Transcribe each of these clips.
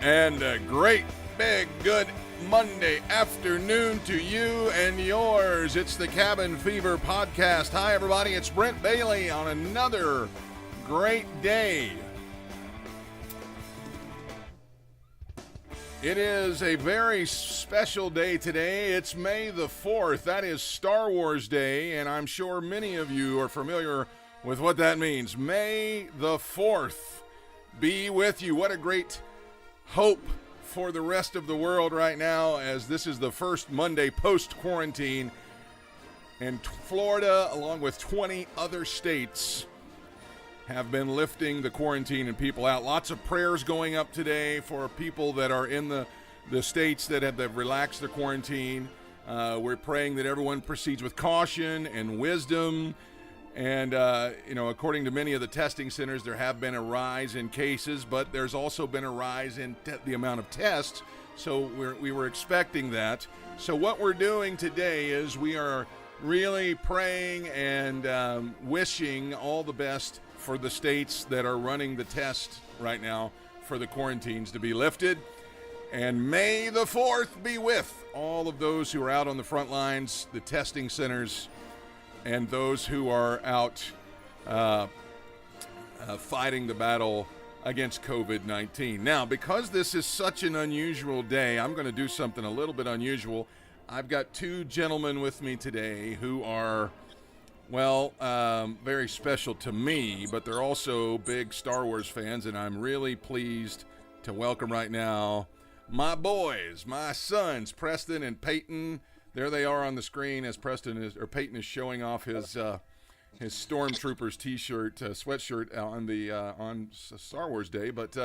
And a great, big, good Monday afternoon to you and yours. It's the Cabin Fever Podcast. Hi, everybody. It's Brent Bailey on another great day. It is a very special day today. It's May the 4th. That is Star Wars Day, and I'm sure many of you are familiar with what that means. May the 4th be with you. What a great hope for the rest of the world right now, as this is the first Monday post-quarantine, and Florida, along with 20 other states, have been lifting the quarantine and people out. Lots of prayers going up today for people that are in the states that have relaxed their quarantine. We're praying that everyone proceeds with caution and wisdom. And, according to many of the testing centers, there have been a rise in cases, but there's also been a rise in the amount of tests. So we were expecting that. So what we're doing today is we are really praying and wishing all the best for the states that are running the test right now for the quarantines to be lifted. And May the 4th be with all of those who are out on the front lines, the testing centers, and those who are out fighting the battle against COVID-19. Now, because this is such an unusual day, I'm going to do something a little bit unusual. I've got two gentlemen with me today who are, very special to me, but they're also big Star Wars fans, and I'm really pleased to welcome right now my boys, my sons, Preston and Peyton. There they are on the screen as Peyton is showing off his Stormtroopers T-shirt, sweatshirt on Star Wars Day. But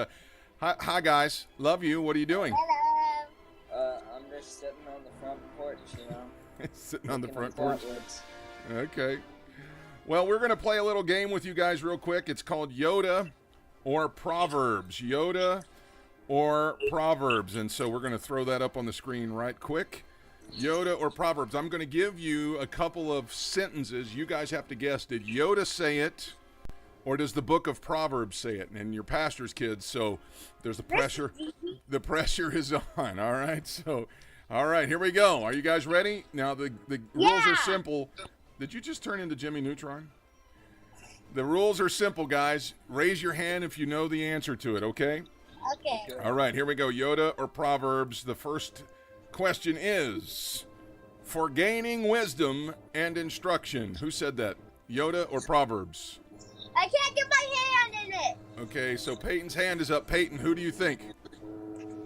hi guys, love you. What are you doing? Hello. I'm just sitting on the front porch, Sitting on the front porch. Okay. Well, we're gonna play a little game with you guys real quick. It's called Yoda or Proverbs. Yoda or Proverbs, and so we're gonna throw that up on the screen right quick. Yoda or Proverbs. I'm going to give you a couple of sentences. You guys have to guess. Did Yoda say it, or does the book of Proverbs say it? And you're pastor's kids, so there's the pressure. The pressure is on. All right. So, all right, here we go. Are you guys ready? Now, the rules are simple. Did you just turn into Jimmy Neutron? The rules are simple, guys. Raise your hand if you know the answer to it, okay? Okay. All right, here we go. Yoda or Proverbs. The first question is, for gaining wisdom and instruction. Who said that? Yoda or Proverbs? I can't get my hand in it. Okay, so Peyton's hand is up. Peyton, who do you think?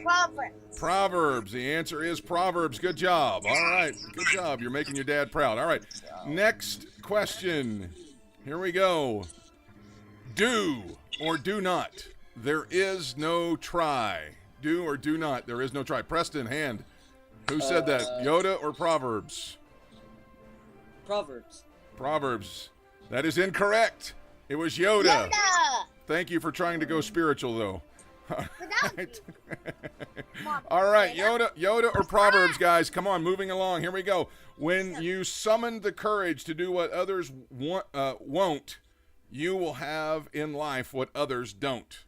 Proverbs. Proverbs. The answer is Proverbs. Good job. All right. Good job. You're making your dad proud. All right. Next question. Here we go. Do or do not. There is no try. Do or do not. There is no try. Preston, hand. Who said that? Yoda or Proverbs? Proverbs. Proverbs. That is incorrect. It was Yoda. Yoda. Thank you for trying to go spiritual, though. Without All right, Yoda or Proverbs, guys. Come on, moving along. Here we go. When you summon the courage to do what others won't, you will have in life what others don't.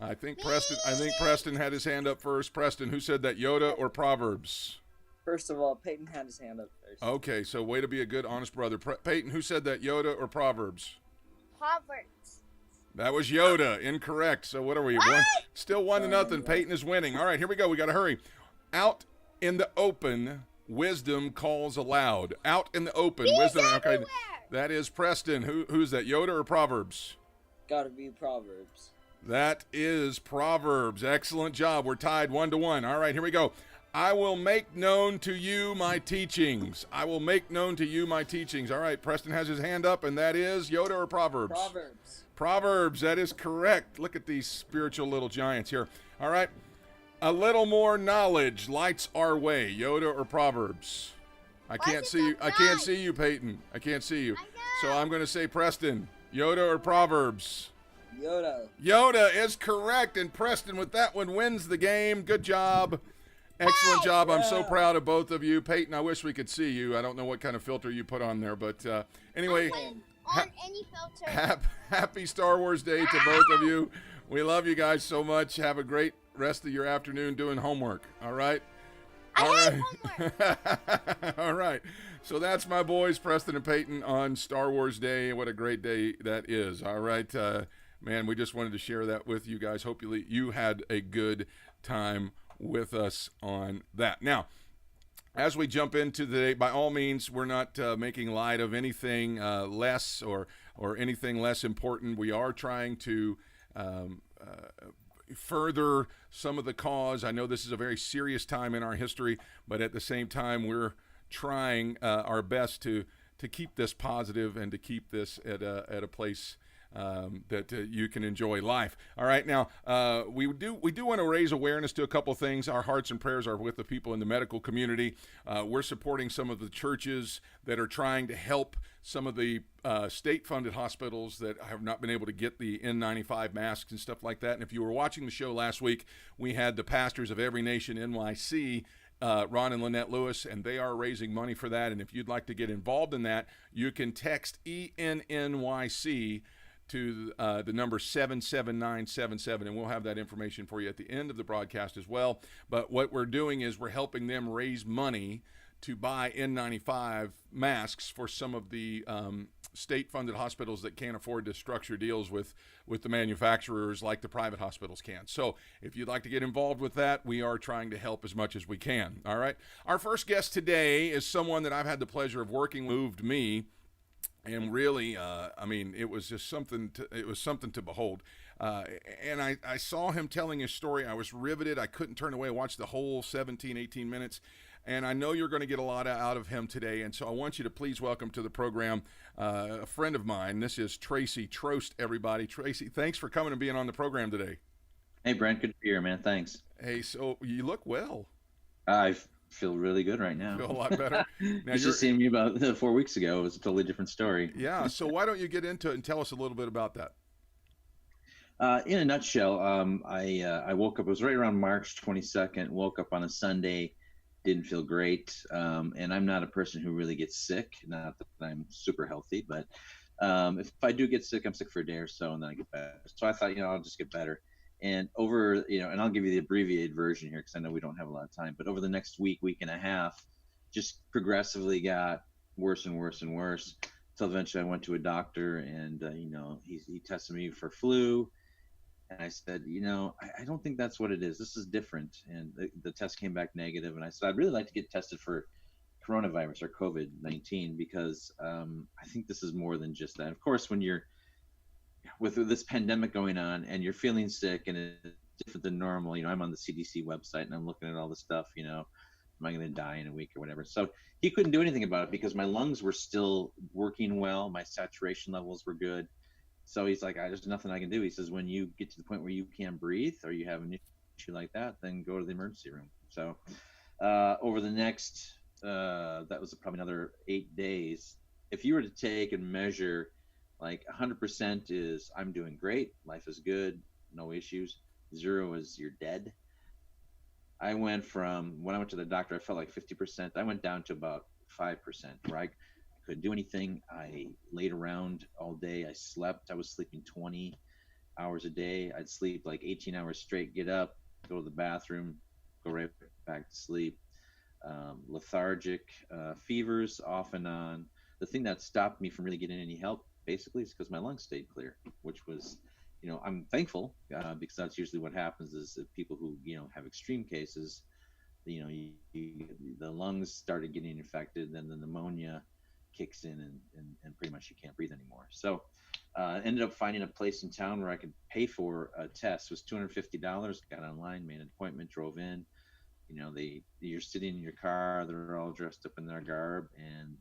I think Preston had his hand up first. Preston, who said that? Yoda or Proverbs? First of all, Peyton had his hand up first. Okay, so way to be a good, honest brother. Peyton, who said that? Yoda or Proverbs? Proverbs. That was Yoda. Incorrect. So what are we? Still 1-0. Peyton is winning. All right, here we go. We got to hurry. Out in the open, wisdom calls aloud. Out in the open, wisdom. Okay, everywhere. that is Preston. Who's that? Yoda or Proverbs? Gotta be Proverbs. That is Proverbs. Excellent job. We're tied 1-1. All right, here we go. I will make known to you my teachings. I will make known to you my teachings. All right, Preston has his hand up, and that is Yoda or Proverbs? Proverbs. Proverbs, that is correct. Look at these spiritual little giants here. All right, a little more knowledge lights our way. Yoda or Proverbs? I can't see you. I can't see you, Peyton. I can't see you. So I'm going to say Preston. Yoda or Proverbs? Yoda. Yoda is correct, and Preston with that one wins the game. Good job. Excellent job. I'm so proud of both of you. Peyton, I wish we could see you. I don't know what kind of filter you put on there, but anyway. On any filter. Happy Star Wars Day to both of you. We love you guys so much. Have a great rest of your afternoon doing homework. All right. I All have right. homework. All right. So that's my boys, Preston and Peyton, on Star Wars Day. What a great day that is. All right. Man, we just wanted to share that with you guys. Hopefully you had a good time with us on that. Now, as we jump into the day, by all means, we're not making light of anything less or anything less important. We are trying to further some of the cause. I know this is a very serious time in our history, but at the same time, we're trying our best to keep this positive and to keep this at a place that you can enjoy life. All right, now we do want to raise awareness to a couple things. Our hearts and prayers are with the people in the medical community. We're supporting some of the churches that are trying to help some of the state-funded hospitals that have not been able to get the N95 masks and stuff like that. And if you were watching the show last week, we had the pastors of Every Nation NYC, Ron and Lynette Lewis, and they are raising money for that. And if you'd like to get involved in that, you can text ENNYC to the number 77977, and we'll have that information for you at the end of the broadcast as well. But what we're doing is we're helping them raise money to buy N95 masks for some of the state-funded hospitals that can't afford to structure deals with the manufacturers like the private hospitals can. So if you'd like to get involved with that, we are trying to help as much as we can. All right. Our first guest today is someone that I've had the pleasure of working with. Moved me. And really, I mean, it was just something to behold. And I saw him telling his story. I was riveted. I couldn't turn away. I watched the whole 17, 18 minutes. And I know you're going to get a lot out of him today. And so I want you to please welcome to the program a friend of mine. This is Tracy. Trost, everybody. Tracy, thanks for coming and being on the program today. Hey, Brent. Good to be here, man. Thanks. Hey, so you look well. I feel really good right now. Feel a lot better. Now, you just seen me about 4 weeks ago. It was a totally different story. Yeah. So why don't you get into it and tell us a little bit about that? In a nutshell, I woke up. It was right around March 22nd. Woke up on a Sunday. Didn't feel great. And I'm not a person who really gets sick. Not that I'm super healthy, but if I do get sick, I'm sick for a day or so, and then I get better. So I thought, I'll just get better. And and I'll give you the abbreviated version here because I know we don't have a lot of time, but over the next week and a half, just progressively got worse and worse and worse until eventually I went to a doctor and, he tested me for flu. And I said, I don't think that's what it is. This is different. And the test came back negative. And I said, I'd really like to get tested for coronavirus or COVID-19 because I think this is more than just that. Of course, when you're with this pandemic going on and you're feeling sick and it's different than normal, I'm on the CDC website and I'm looking at all the stuff, am I going to die in a week or whatever? So he couldn't do anything about it because my lungs were still working well. My saturation levels were good. So he's like, there's nothing I can do. He says, when you get to the point where you can't breathe or you have an issue like that, then go to the emergency room. So over the next, that was probably another 8 days. If you were to take and measure, like 100% is I'm doing great, life is good, no issues. 0 is you're dead. I went from when I went to the doctor, I felt like 50%. I went down to about 5%, where I couldn't do anything. I laid around all day. I slept. I was sleeping 20 hours a day. I'd sleep like 18 hours straight, get up, go to the bathroom, go right back to sleep. Lethargic, fevers off and on. The thing that stopped me from really getting any help basically is because my lungs stayed clear, which was, I'm thankful because that's usually what happens is that people who, have extreme cases, the lungs started getting infected, then the pneumonia kicks in and pretty much you can't breathe anymore. So ended up finding a place in town where I could pay for a test. It was $250, got online, made an appointment, drove in. You're sitting in your car, they're all dressed up in their garb. And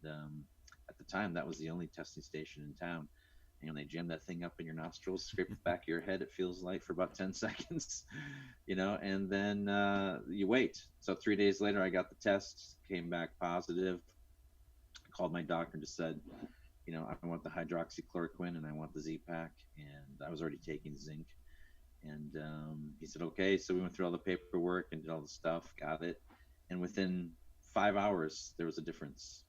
at the time, that was the only testing station in town. They jam that thing up in your nostrils, scrape the back of your head, it feels like, for about 10 seconds, and then you wait. So 3 days later, I got the test, came back positive. I called my doctor and just said, I want the hydroxychloroquine and I want the Z-Pack. And I was already taking zinc. And he said, okay. So we went through all the paperwork and did all the stuff, got it. And within 5 hours, there was a difference.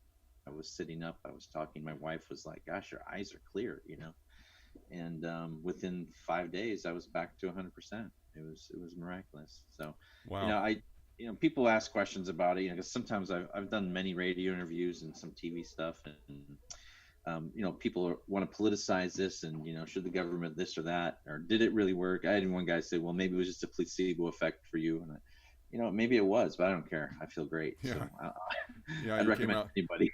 I was sitting up, I was talking. My wife was like, gosh, your eyes are clear, And within 5 days, I was back to 100%. It was miraculous. So, Wow. people ask questions about it, because sometimes I've done many radio interviews and some TV stuff, and people want to politicize this, and should the government this or that, or did it really work? I had one guy say, well, maybe it was just a placebo effect for you, and maybe it was, but I don't care. I feel great. Yeah. So Yeah, I'd recommend anybody.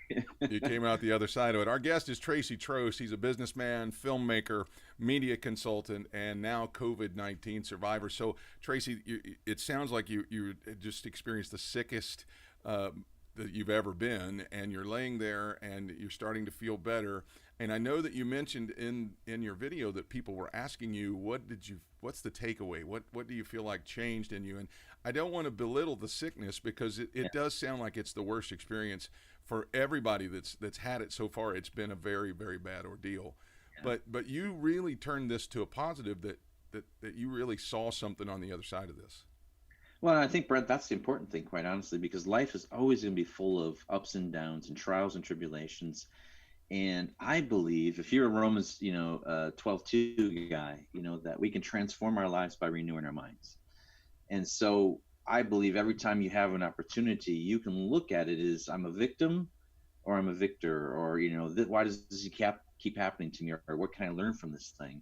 You came out the other side of it. Our guest is Tracy Trost. He's a businessman, filmmaker, media consultant, and now COVID-19 survivor. So, Tracy, it sounds like you just experienced the sickest that you've ever been, and you're laying there and you're starting to feel better. And I know that you mentioned in your video that people were asking you, what's the takeaway? What do you feel like changed in you? And I don't want to belittle the sickness, because it does sound like it's the worst experience for everybody that's had it so far. It's been a very, very bad ordeal. Yeah. But you really turned this to a positive, that you really saw something on the other side of this. Well, I think, Brent, that's the important thing, quite honestly, because life is always going to be full of ups and downs and trials and tribulations. And I believe, if you're a Romans, 12:2 guy, that we can transform our lives by renewing our minds. And so I believe every time you have an opportunity, you can look at it as, I'm a victim or I'm a victor, or, why does this keep happening to me, or what can I learn from this thing?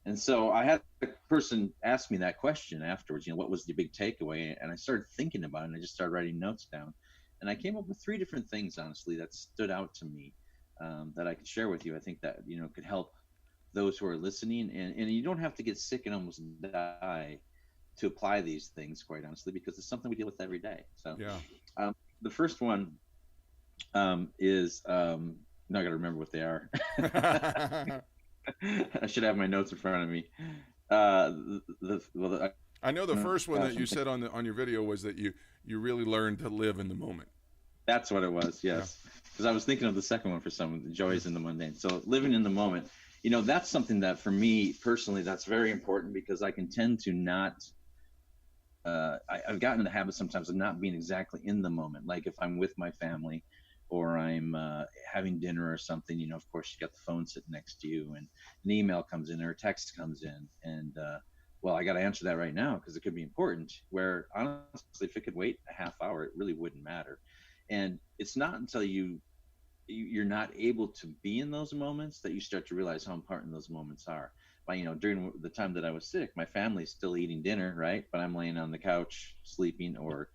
And so I had a person ask me that question afterwards, what was the big takeaway? And I started thinking about it, and I just started writing notes down. And I came up with 3 different things, honestly, that stood out to me, that I could share with you. I think that, could help those who are listening. And you don't have to get sick and almost die to apply these things, quite honestly, because it's something we deal with every day. So yeah. The first one is, now I got to remember what they are. I should have my notes in front of me. I know the first one that you said on your video was that you really learned to live in the moment. That's what it was, yes. Because I was thinking of the second one for some, the joys in the mundane. So living in the moment, that's something that for me personally, that's very important, because I can tend to not, I've gotten in the habit sometimes of not being exactly in the moment. Like if I'm with my family, or I'm having dinner or something, of course you got the phone sitting next to you, and an email comes in or a text comes in, and well, I got to answer that right now because it could be important, where honestly, if it could wait a half hour, it really wouldn't matter. And it's not until you're not able to be in those moments that you start to realize how important those moments are. During the time that I was sick, my family's still eating dinner, right? But I'm laying on the couch sleeping, or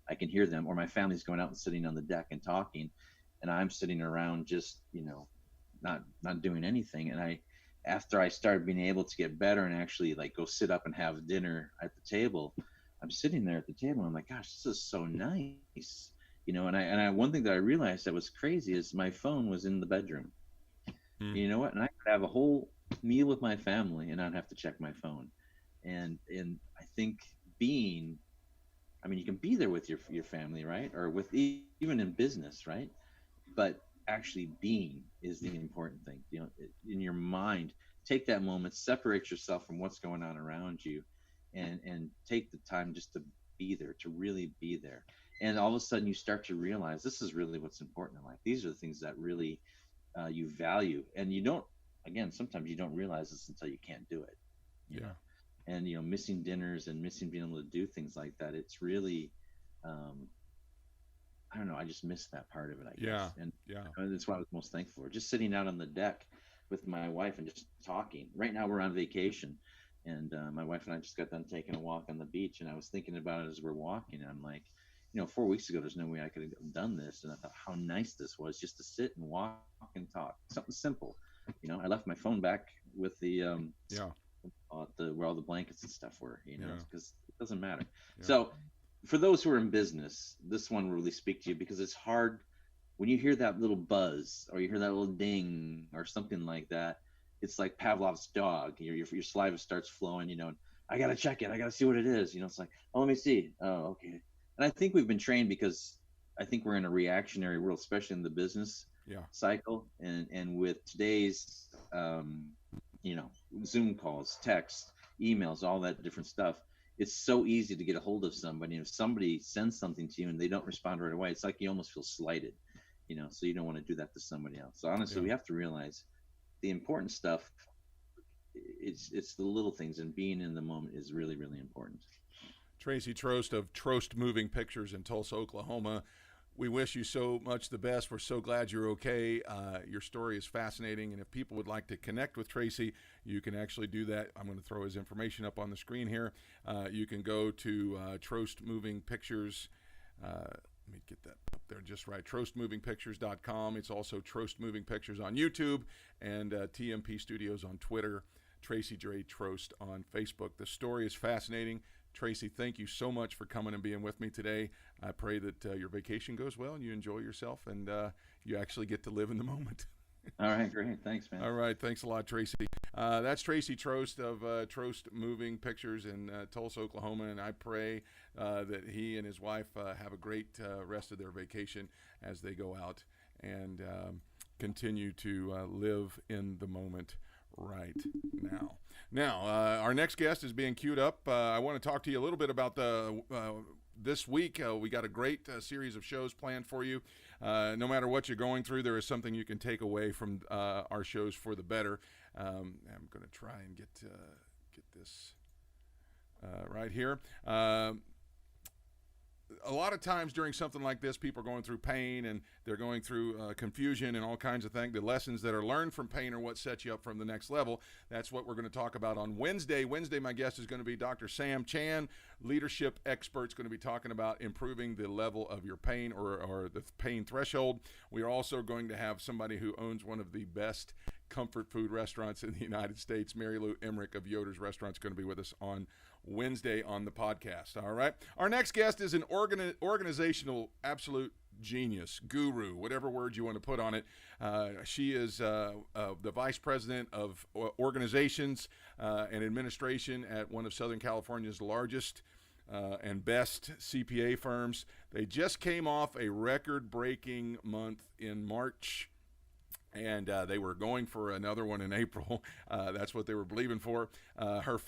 I can hear them, or my family's going out and sitting on the deck and talking, and I'm sitting around just, not doing anything. And after I started being able to get better and actually like go sit up and have dinner at the table, I'm sitting there at the table and I'm like, gosh, this is so nice. And one thing that I realized that was crazy is my phone was in the bedroom. You know what? And I could have a whole meal with my family and not have to check my phone. And I think you can be there with your family, right? Or with even in business, right? But actually being is the important thing. In your mind, take that moment, separate yourself from what's going on around you, and take the time just to be there, to really be there. And all of a sudden you start to realize this is really what's important in life. These are the things that really you value. And sometimes you don't realize this until you can't do it. You know? And missing dinners and missing being able to do things like that, it's really I don't know, I just missed that part of it, I guess. And that's what I was most thankful for, just sitting out on the deck with my wife and just talking. Right now we're on vacation, and my wife and I just got done taking a walk on the beach, and I was thinking about it as we're walking, and I'm like, 4 weeks ago there's no way I could have done this, and I thought how nice this was, just to sit and walk and talk, something simple. I left my phone back with the where all the blankets and stuff were, because it doesn't matter. So for those who are in business, this one will really speak to you, because it's hard when you hear that little buzz or you hear that little ding or something like that. It's like Pavlov's dog. Your saliva starts flowing, and I got to check it. I got to see what it is. It's like, oh, let me see. Oh, okay. And I think we've been trained, because I think we're in a reactionary world, especially in the business cycle. And with today's, Zoom calls, text, emails, all that different stuff, it's so easy to get a hold of somebody. And if somebody sends something to you and they don't respond right away, it's like you almost feel slighted, so you don't want to do that to somebody else. So honestly, we have to realize the important stuff it's the little things, and being in the moment is really, really important. Tracy Trost of Trost Moving Pictures in Tulsa, Oklahoma. We wish you so much the best. We're so glad you're okay. Your story is fascinating, and if people would like to connect with Tracy, you can actually do that. I'm going to throw his information up on the screen here. You can go to Trost Moving Pictures. Let me get that up there just right. TrostMovingPictures.com. It's also Trost Moving Pictures on YouTube and TMP Studios on Twitter. Tracy J. Trost on Facebook. The story is fascinating. Tracy, thank you so much for coming and being with me today. I pray that your vacation goes well and you enjoy yourself and you actually get to live in the moment. All right, great. Thanks, man. All right, thanks a lot, Tracy. That's Tracy Trost of Trost Moving Pictures in Tulsa, Oklahoma, and I pray that he and his wife have a great rest of their vacation as they go out and continue to live in the moment right now. Now, our next guest is being queued up. I want to talk to you a little bit about this week. We got a great series of shows planned for you. No matter what you're going through, there is something you can take away from our shows for the better. I'm going to try and get this right here. A lot of times during something like this, people are going through pain and they're going through confusion and all kinds of things. The lessons that are learned from pain are what sets you up from the next level. That's what we're going to talk about on Wednesday. Wednesday, my guest is going to be Dr. Sam Chan, leadership expert, going to be talking about improving the level of your pain or the pain threshold. We are also going to have somebody who owns one of the best comfort food restaurants in the United States, Mary Lou Emmerich of Yoder's Restaurants, going to be with us on Wednesday on the podcast. All right. Our next guest is an organizational absolute genius, guru, whatever word you want to put on it. She is the vice president of organizations and administration at one of Southern California's largest and best CPA firms. They just came off a record-breaking month in March. And they were going for another one in April. That's what they were believing for. Her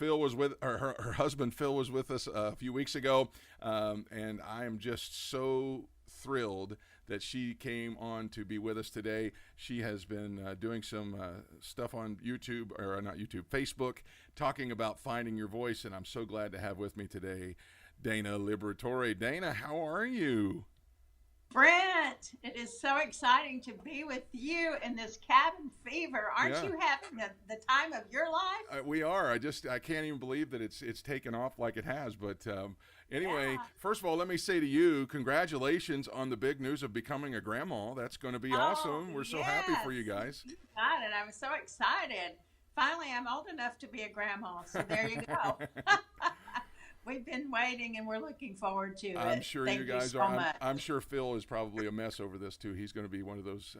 husband Phil was with us a few weeks ago, and I am just so thrilled that she came on to be with us today. She has been doing some stuff on YouTube, or not YouTube, Facebook, talking about finding your voice, and I'm so glad to have with me today Dana Liberatore. Dana, how are you? Brent, it is so exciting to be with you in this cabin fever. Aren't you having the time of your life? We are. I can't even believe that it's taken off like it has. But anyway, First of all, let me say to you, congratulations on the big news of becoming a grandma. That's going to be awesome. We're so happy for you guys. You got it. I'm so excited. Finally, I'm old enough to be a grandma. So there you go. We've been waiting, and we're looking forward to it. I'm sure Thank you guys so are. much. I'm sure Phil is probably a mess over this too. He's going to be one of those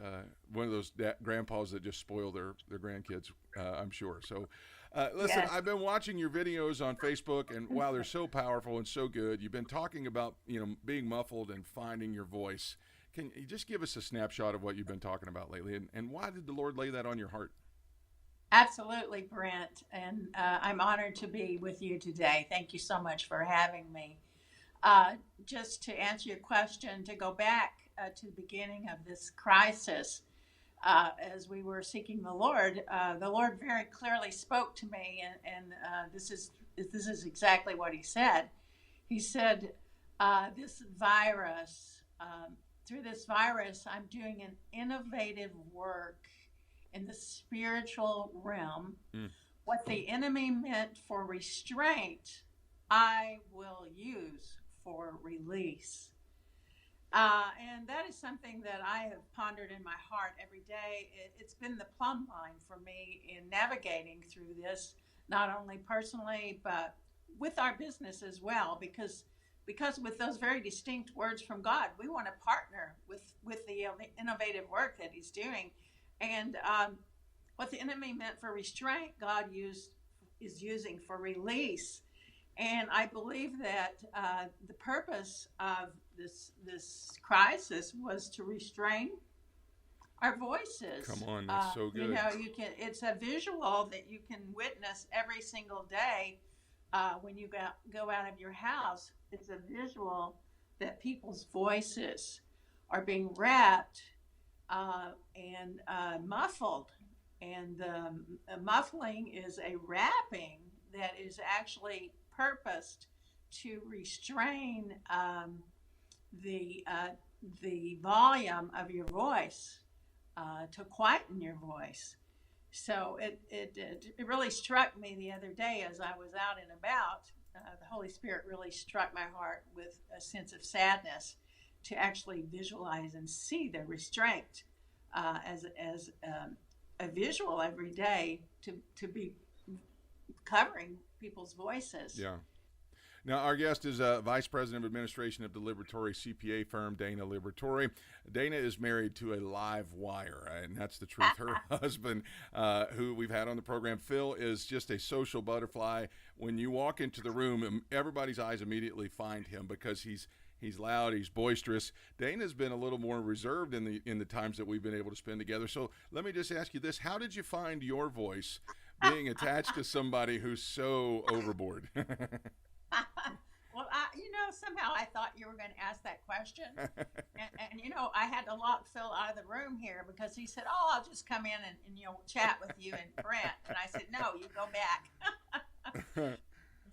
grandpas that just spoil their grandkids. I'm sure. So, listen, Yes. I've been watching your videos on Facebook, and wow, they're so powerful and so good. You've been talking about being muffled and finding your voice. Can you just give us a snapshot of what you've been talking about lately, and why did the Lord lay that on your heart? Absolutely, Brent, and I'm honored to be with you today. Thank you so much for having me. Just to answer your question, to go back to the beginning of this crisis, as we were seeking the Lord very clearly spoke to me, and this is exactly what He said. He said, "This virus, through this virus, I'm doing an innovative work in the spiritual realm. What the enemy meant for restraint, I will use for release." And that is something that I have pondered in my heart every day. It's been the plumb line for me in navigating through this, not only personally, but with our business as well, because with those very distinct words from God, we want to partner with the innovative work that He's doing. And what the enemy meant for restraint, God is using for release. And I believe that the purpose of this crisis was to restrain our voices. Come on, that's so good. It's a visual that you can witness every single day when you go out of your house. It's a visual that people's voices are being wrapped and muffled And the muffling is a wrapping that is actually purposed to restrain the volume of your voice, to quieten your voice. So it really struck me the other day as I was out and about. The Holy Spirit really struck my heart with a sense of sadness to actually visualize and see the restraint as a visual every day to be covering people's voices. Yeah. Now, our guest is Vice President of Administration of the Liberatore CPA firm, Dana Liberatore. Dana is married to a live wire, and that's the truth. Her husband, who we've had on the program, Phil, is just a social butterfly. When you walk into the room, everybody's eyes immediately find him because he's loud, he's boisterous. Dana's been a little more reserved in the times that we've been able to spend together. So let me just ask you this. How did you find your voice being attached to somebody who's so overboard? Well, somehow I thought you were going to ask that question. And I had to lock Phil out of the room here because he said, "Oh, I'll just come in and chat with you and Brent." And I said, "No, you go back."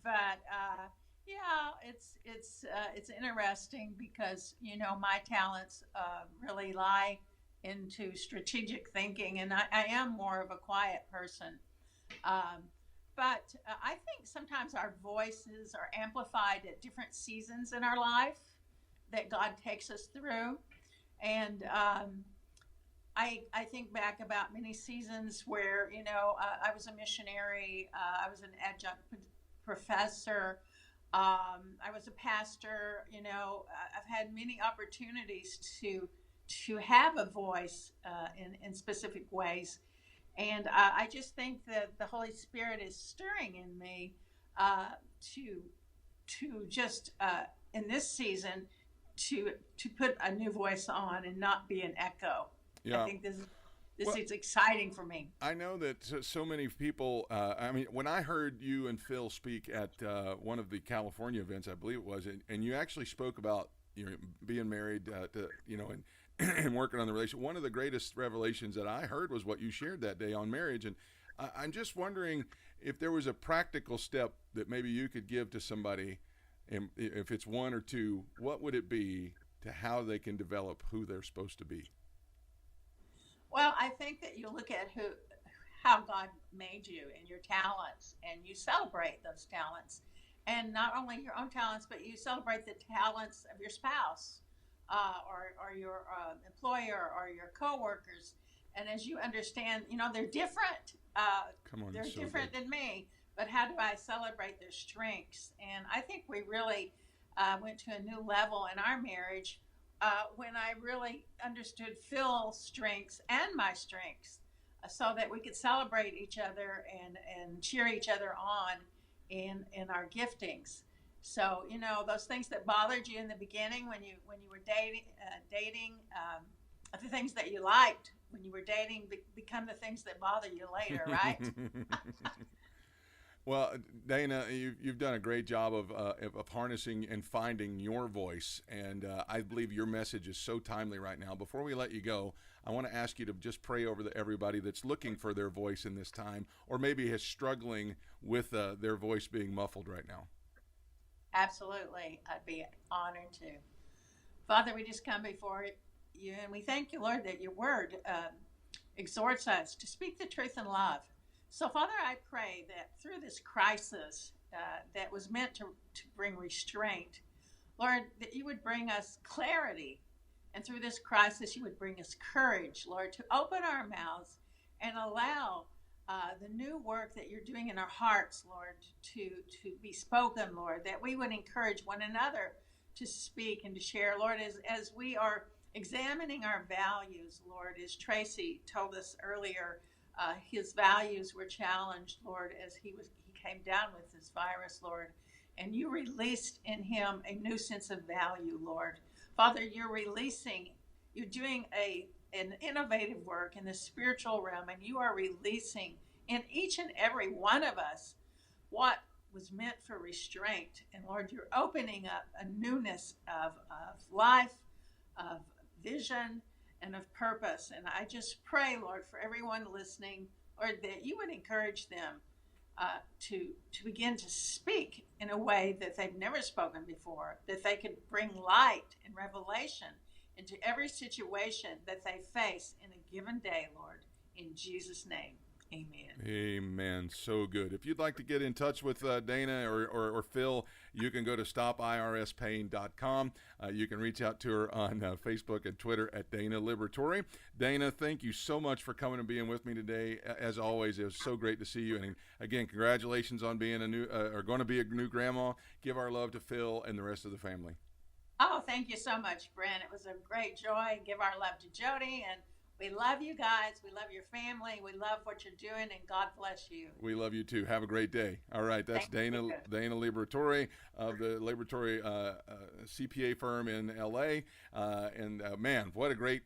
But yeah, it's interesting because my talents really lie into strategic thinking, and I am more of a quiet person. But I think sometimes our voices are amplified at different seasons in our life that God takes us through. And I think back about many seasons where, I was a missionary, I was an adjunct professor, I was a pastor, I've had many opportunities to have a voice in specific ways. And I just think that the Holy Spirit is stirring in me to just in this season to put a new voice on and not be an echo. Yeah. I think this is exciting for me. I know that so many people. When I heard you and Phil speak at one of the California events, I believe it was, and you actually spoke about being married and working on the relationship. One of the greatest revelations that I heard was what you shared that day on marriage. And I'm just wondering if there was a practical step that maybe you could give to somebody, and if it's one or two, what would it be to how they can develop who they're supposed to be? Well, I think that you look at how God made you and your talents, and you celebrate those talents. And not only your own talents, but you celebrate the talents of your spouse. Or your employer or your coworkers, and as you understand, they're different. They're so different than me. But how do I celebrate their strengths? And I think we really went to a new level in our marriage when I really understood Phil's strengths and my strengths, so that we could celebrate each other and cheer each other on in our giftings. So, those things that bothered you in the beginning when you were dating, the things that you liked when you were dating become the things that bother you later, right? Well, Dana, you've done a great job of harnessing and finding your voice, and I believe your message is so timely right now. Before we let you go, I want to ask you to just pray over everybody that's looking for their voice in this time, or maybe is struggling with their voice being muffled right now. Absolutely. I'd be honored to. Father, we just come before you, and we thank you, Lord, that your word exhorts us to speak the truth in love. So, Father, I pray that through this crisis that was meant to bring restraint, Lord, that you would bring us clarity. And through this crisis, you would bring us courage, Lord, to open our mouths and allow the new work that you're doing in our hearts, Lord, to be spoken, Lord, that we would encourage one another to speak and to share, Lord, as we are examining our values, Lord, as Tracy told us earlier, his values were challenged, Lord, as he came down with this virus, Lord, and you released in him a new sense of value, Lord. Father, you're doing an innovative work in the spiritual realm, and you are releasing in each and every one of us what was meant for restraint. And Lord, you're opening up a newness of life, of vision, and of purpose. And I just pray, Lord, for everyone listening, Lord, that you would encourage them to begin to speak in a way that they've never spoken before, that they could bring light and revelation into every situation that they face in a given day, Lord. In Jesus' name, amen. Amen. So good. If you'd like to get in touch with Dana or Phil, you can go to stopirspain.com. You can reach out to her on Facebook and Twitter at Dana Liberatore. Dana, thank you so much for coming and being with me today. As always, it was so great to see you. And again, congratulations on being going to be a new grandma. Give our love to Phil and the rest of the family. Oh, thank you so much, Brent. It was a great joy. Give our love to Jody, and we love you guys. We love your family. We love what you're doing, and God bless you. We love you too. Have a great day. All right, that's Dana Liberatore of the Liberatore CPA firm in L.A. Man, what a great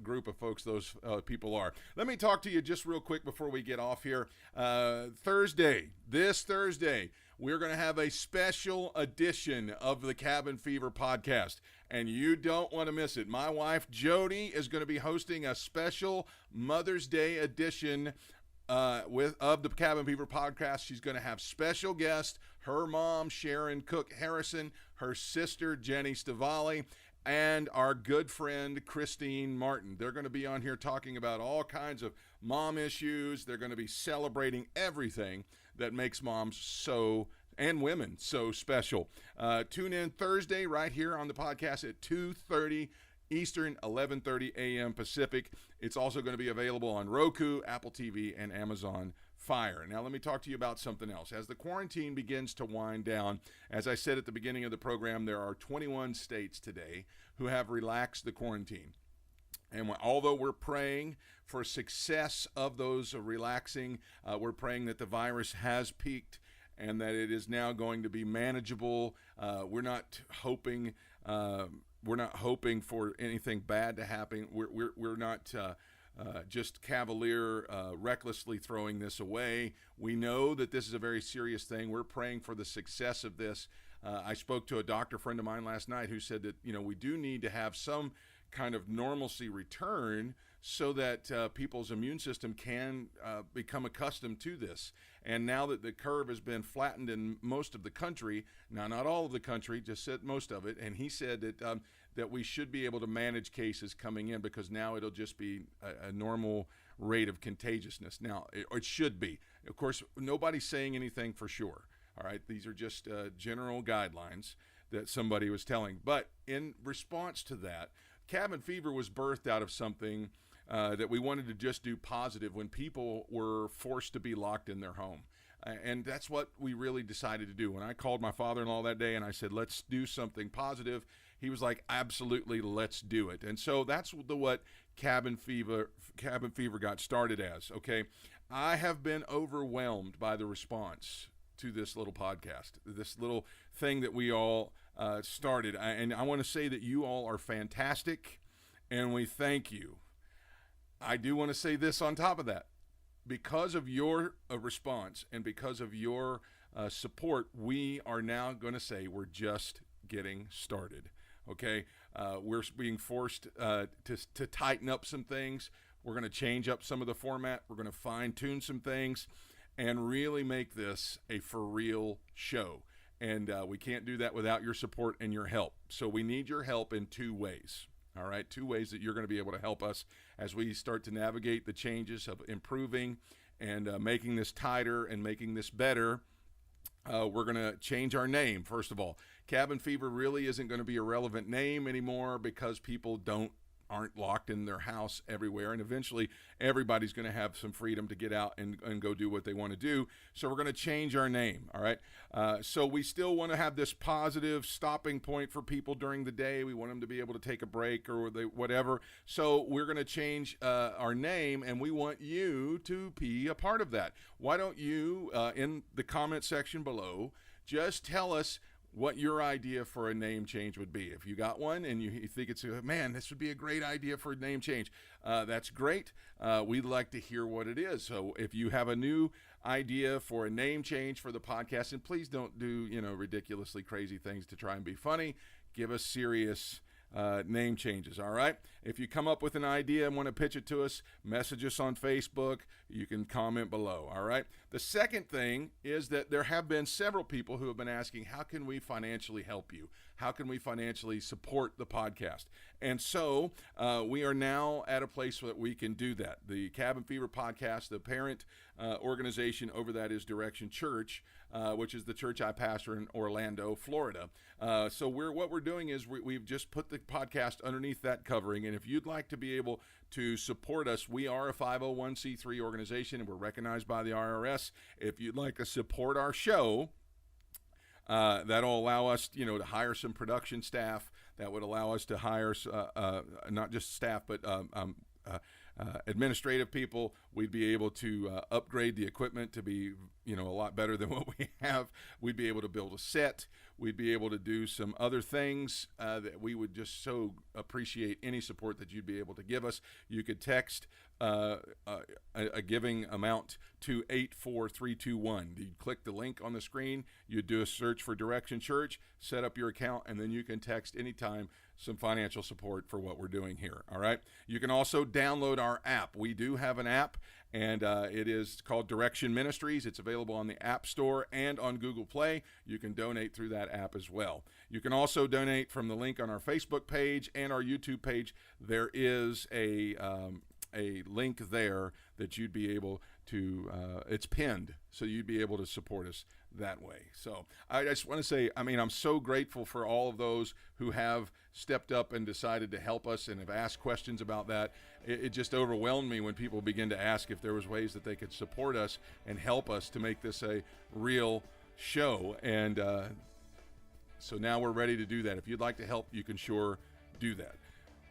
group of folks those people are. Let me talk to you just real quick before we get off here. This Thursday, we're going to have a special edition of the Cabin Fever podcast, and you don't want to miss it. My wife, Jody, is going to be hosting a special Mother's Day edition of the Cabin Fever podcast. She's going to have special guests, her mom, Sharon Cook Harrison, her sister, Jenny Stavali, and our good friend, Christine Martin. They're going to be on here talking about all kinds of mom issues. They're going to be celebrating everything that makes moms and women so special. Tune in Thursday right here on the podcast at 2:30 Eastern, 11:30 a.m. Pacific. It's also going to be available on Roku, Apple TV, and Amazon Fire. Now let me talk to you about something else. As the quarantine begins to wind down, as I said at the beginning of the program, there are 21 states today who have relaxed the quarantine. And although we're praying for success of those relaxing, we're praying that the virus has peaked and that it is now going to be manageable. We're not hoping for anything bad to happen. We're not just cavalier, recklessly throwing this away. We know that this is a very serious thing. We're praying for the success of this. I spoke to a doctor friend of mine last night who said that we do need to have some kind of normalcy return so that people's immune system can become accustomed to this. And now that the curve has been flattened in most of the country, now not all of the country, just said most of it, and he said that we should be able to manage cases coming in because now it'll just be a normal rate of contagiousness. Now, it should be. Of course, nobody's saying anything for sure. All right, these are just general guidelines that somebody was telling. But in response to that, Cabin Fever was birthed out of something that we wanted to just do positive when people were forced to be locked in their home. And that's what we really decided to do. When I called my father-in-law that day and I said, let's do something positive, he was like, absolutely, let's do it. And so that's what Cabin Fever got started as, okay? I have been overwhelmed by the response to this little podcast, this little thing that we all started. And I want to say that you all are fantastic, and we thank you. I do want to say this on top of that. Because of your response and because of your support, we are now going to say we're just getting started, okay? We're being forced to tighten up some things. We're going to change up some of the format. We're going to fine-tune some things and really make this a for-real show. And we can't do that without your support and your help. So we need your help in two ways. All right, two ways that you're going to be able to help us as we start to navigate the changes of improving and making this tighter and making this better. We're going to change our name, first of all. Cabin Fever really isn't going to be a relevant name anymore because people aren't locked in their house everywhere, and eventually everybody's going to have some freedom to get out and go do what they want to do. So we're going to change our name, all right? So we still want to have this positive stopping point for people during the day. We want them to be able to take a break or whatever. So we're going to change our name, and we want you to be a part of that. Why don't you, in the comment section below, just tell us what your idea for a name change would be. If you got one and you think man, this would be a great idea for a name change, that's great. We'd like to hear what it is. So if you have a new idea for a name change for the podcast, and please don't do ridiculously crazy things to try and be funny. Give us serious name changes, all right? If you come up with an idea and want to pitch it to us, message us on Facebook. You can comment below, all right? The second thing is that there have been several people who have been asking, how can we financially help you? How can we financially support the podcast? And so we are now at a place that we can do that. The Cabin Fever podcast, the parent organization over that is Direction Church, which is the church I pastor in Orlando, Florida. So what we're doing is we've just put the podcast underneath that covering. And if you'd like to be able to support us, we are a 501c3 organization and we're recognized by the IRS. If you'd like to support our show, that'll allow us, to hire some production staff. That would allow us to hire not just staff, but administrative people. We'd be able to upgrade the equipment to be, a lot better than what we have. We'd be able to build a set. We'd be able to do some other things that we would just so appreciate any support that you'd be able to give us. You could text a giving amount to 84321. You'd click the link on the screen. You'd do a search for Direction Church, set up your account, and then you can text anytime some financial support for what we're doing here. All right. You can also download our app. We do have an app, and it is called Direction Ministries. It's available on the App Store and on Google Play. You can donate through that app as well. You can also donate from the link on our Facebook page and our YouTube page. There is a link there that you'd be able to, it's pinned, so you'd be able to support us that way. So I just want to say, I'm so grateful for all of those who have stepped up and decided to help us and have asked questions about that. It just overwhelmed me when people begin to ask if there was ways that they could support us and help us to make this a real show. And so now we're ready to do that. If you'd like to help, you can sure do that.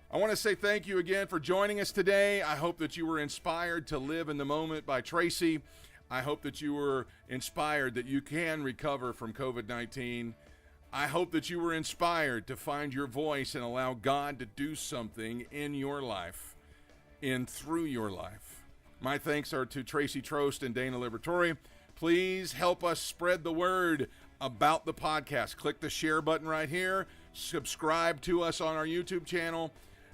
I want to say thank you again for joining us today. I hope that you were inspired to live in the moment by Tracy. I hope that you were inspired that you can recover from COVID-19. I hope that you were inspired to find your voice and allow God to do something in your life, through your life. My thanks are to Tracy, Trost, and Dana Liberatore. Please help us spread the word about the podcast. Click the share button right here. Subscribe to us on our YouTube channel.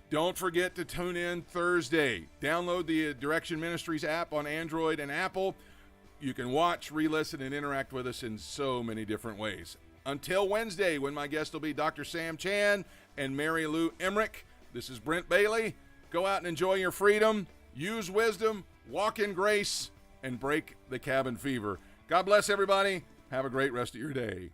Don't forget to tune in Thursday. Download the Direction Ministries app on Android and Apple. You can watch, re-listen, and interact with us in so many different ways. Until Wednesday, when my guest will be Dr. Sam Chan and Mary Lou Emmerich, this is Brent Bailey. Go out and enjoy your freedom, use wisdom, walk in grace, and break the cabin fever. God bless everybody. Have a great rest of your day.